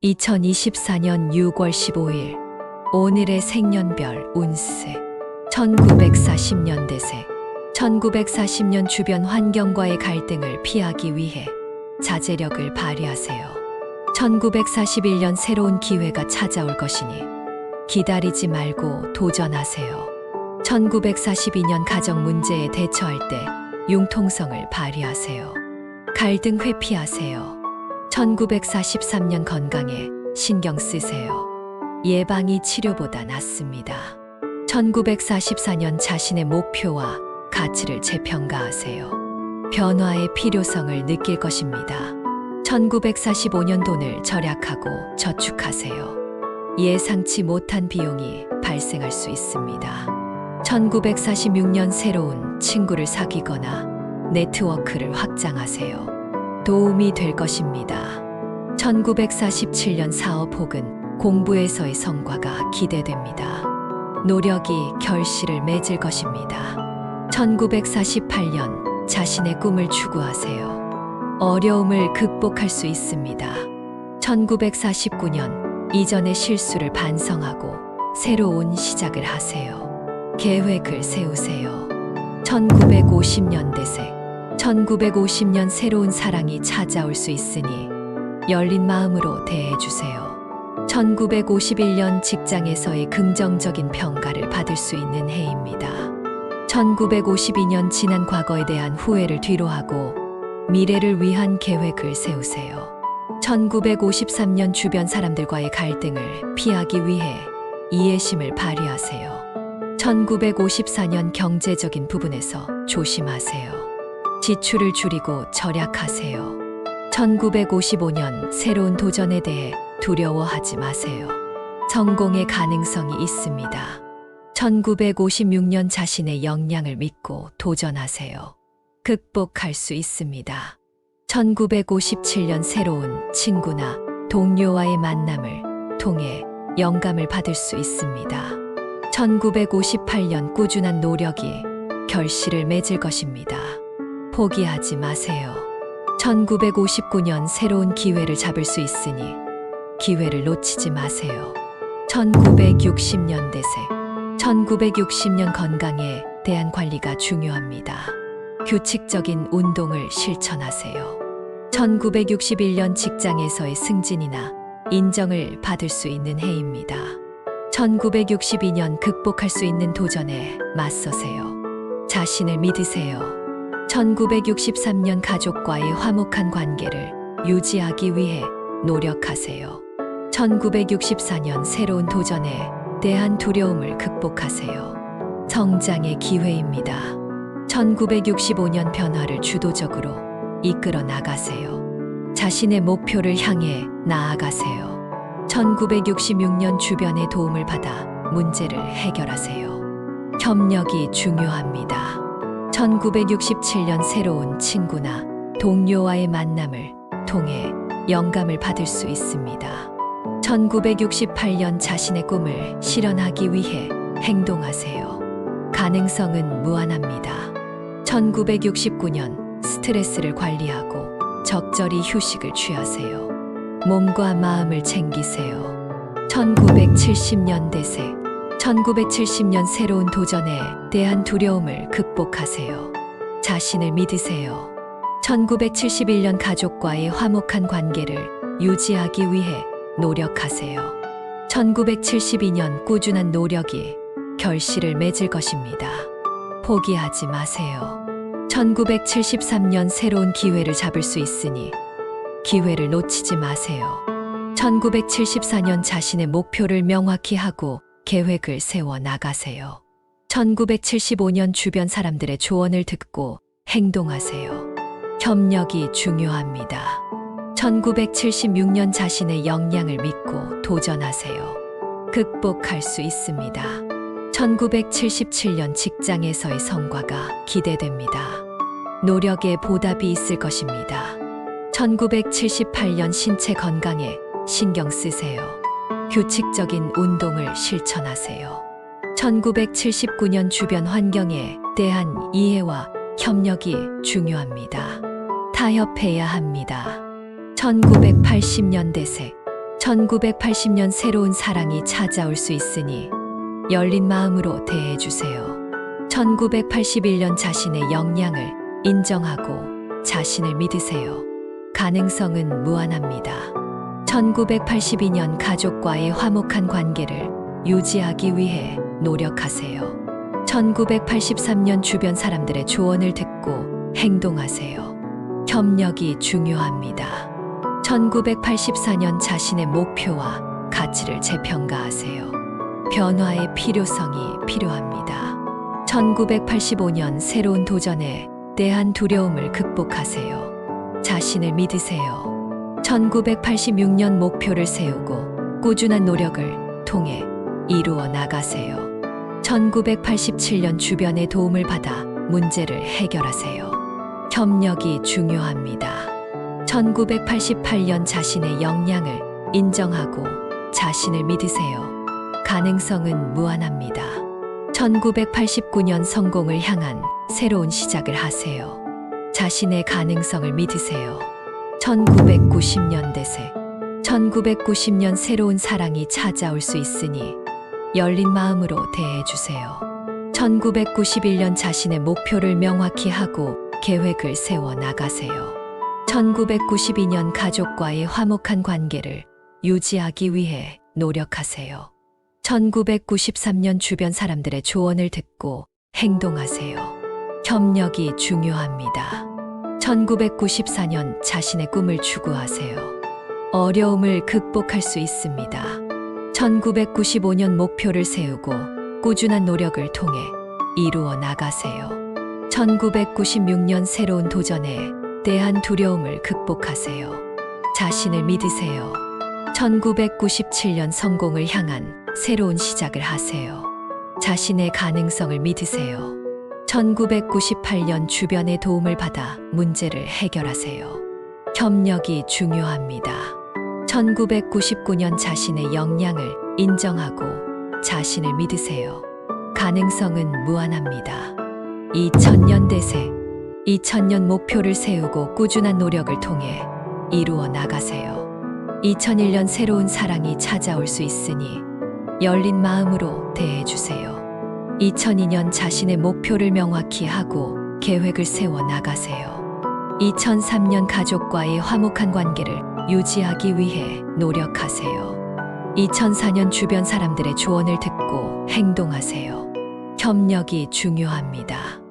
2024년 6월 15일 오늘의 생년별 운세 1940년 대세 1940년 주변 환경과의 갈등을 피하기 위해 자제력을 발휘하세요. 1941년 새로운 기회가 찾아올 것이니 기다리지 말고 도전하세요. 1942년 가정 문제에 대처할 때 융통성을 발휘하세요. 갈등 회피하세요. 1943년 건강에 신경 쓰세요. 예방이 치료보다 낫습니다. 1944년 자신의 목표와 가치를 재평가하세요. 변화의 필요성을 느낄 것입니다. 1945년 돈을 절약하고 저축하세요. 예상치 못한 비용이 발생할 수 있습니다. 1946년 새로운 친구를 사귀거나 네트워크를 확장하세요. 도움이 될 것입니다. 1947년 사업 혹은 공부에서의 성과가 기대됩니다. 노력이 결실을 맺을 것입니다. 1948년 자신의 꿈을 추구하세요. 어려움을 극복할 수 있습니다. 1949년 이전의 실수를 반성하고 새로운 시작을 하세요. 계획을 세우세요. 1950년 대세 1950년 새로운 사랑이 찾아올 수 있으니 열린 마음으로 대해주세요. 1951년 직장에서의 긍정적인 평가를 받을 수 있는 해입니다. 1952년 지난 과거에 대한 후회를 뒤로하고 미래를 위한 계획을 세우세요. 1953년 주변 사람들과의 갈등을 피하기 위해 이해심을 발휘하세요. 1954년 경제적인 부분에서 조심하세요. 지출을 줄이고 절약하세요. 1955년 새로운 도전에 대해 두려워하지 마세요. 성공의 가능성이 있습니다. 1956년 자신의 역량을 믿고 도전하세요. 극복할 수 있습니다. 1957년 새로운 친구나 동료와의 만남을 통해 영감을 받을 수 있습니다. 1958년 꾸준한 노력이 결실을 맺을 것입니다. 포기하지 마세요. 1959년 새로운 기회를 잡을 수 있으니 기회를 놓치지 마세요. 1960년 대세 1960년 건강에 대한 관리가 중요합니다. 규칙적인 운동을 실천하세요. 1961년 직장에서의 승진이나 인정을 받을 수 있는 해입니다. 1962년 극복할 수 있는 도전에 맞서세요. 자신을 믿으세요. 1963년 가족과의 화목한 관계를 유지하기 위해 노력하세요. 1964년 새로운 도전에 대한 두려움을 극복하세요. 성장의 기회입니다. 1965년 변화를 주도적으로 이끌어 나가세요. 자신의 목표를 향해 나아가세요. 1966년 주변의 도움을 받아 문제를 해결하세요. 협력이 중요합니다. 1967년 새로운 친구나 동료와의 만남을 통해 영감을 받을 수 있습니다. 1968년 자신의 꿈을 실현하기 위해 행동하세요. 가능성은 무한합니다. 1969년 스트레스를 관리하고 적절히 휴식을 취하세요. 몸과 마음을 챙기세요. 1970년 대세 1970년 새로운 도전에 대한 두려움을 극복하세요. 자신을 믿으세요. 1971년 가족과의 화목한 관계를 유지하기 위해 노력하세요. 1972년 꾸준한 노력이 결실을 맺을 것입니다. 포기하지 마세요. 1973년 새로운 기회를 잡을 수 있으니 기회를 놓치지 마세요. 1974년 자신의 목표를 명확히 하고 계획을 세워 나가세요. 1975년 주변 사람들의 조언을 듣고 행동하세요. 협력이 중요합니다. 1976년 자신의 역량을 믿고 도전하세요. 극복할 수 있습니다. 1977년 직장에서의 성과가 기대됩니다. 노력에 보답이 있을 것입니다. 1978년 신체 건강에 신경 쓰세요. 규칙적인 운동을 실천하세요. 1979년 주변 환경에 대한 이해와 협력이 중요합니다. 타협해야 합니다. 1980년 대세 1980년 새로운 사랑이 찾아올 수 있으니 열린 마음으로 대해주세요. 1981년 자신의 역량을 인정하고 자신을 믿으세요. 가능성은 무한합니다. 1982년 가족과의 화목한 관계를 유지하기 위해 노력하세요. 1983년 주변 사람들의 조언을 듣고 행동하세요. 협력이 중요합니다. 1984년 자신의 목표와 가치를 재평가하세요. 변화의 필요성이 필요합니다. 1985년 새로운 도전에 대한 두려움을 극복하세요. 자신을 믿으세요. 1986년 목표를 세우고 꾸준한 노력을 통해 이루어 나가세요. 1987년 주변의 도움을 받아 문제를 해결하세요. 협력이 중요합니다. 1988년 자신의 역량을 인정하고 자신을 믿으세요. 가능성은 무한합니다. 1989년 성공을 향한 새로운 시작을 하세요. 자신의 가능성을 믿으세요. 1990년대 새 1990년 새로운 사랑이 찾아올 수 있으니 열린 마음으로 대해주세요. 1991년 자신의 목표를 명확히 하고 계획을 세워 나가세요. 1992년 가족과의 화목한 관계를 유지하기 위해 노력하세요. 1993년 주변 사람들의 조언을 듣고 행동하세요. 협력이 중요합니다. 1994년 자신의 꿈을 추구하세요. 어려움을 극복할 수 있습니다. 1995년 목표를 세우고 꾸준한 노력을 통해 이루어 나가세요. 1996년 새로운 도전에 대한 두려움을 극복하세요. 자신을 믿으세요. 1997년 성공을 향한 새로운 시작을 하세요. 자신의 가능성을 믿으세요. 1998년 주변의 도움을 받아 문제를 해결하세요. 협력이 중요합니다. 1999년 자신의 역량을 인정하고 자신을 믿으세요. 가능성은 무한합니다. 2000년대 새 2000년 목표를 세우고 꾸준한 노력을 통해 이루어 나가세요. 2001년 새로운 사랑이 찾아올 수 있으니 열린 마음으로 대해주세요. 2002년 자신의 목표를 명확히 하고 계획을 세워 나가세요. 2003년 가족과의 화목한 관계를 유지하기 위해 노력하세요. 2004년 주변 사람들의 조언을 듣고 행동하세요. 협력이 중요합니다.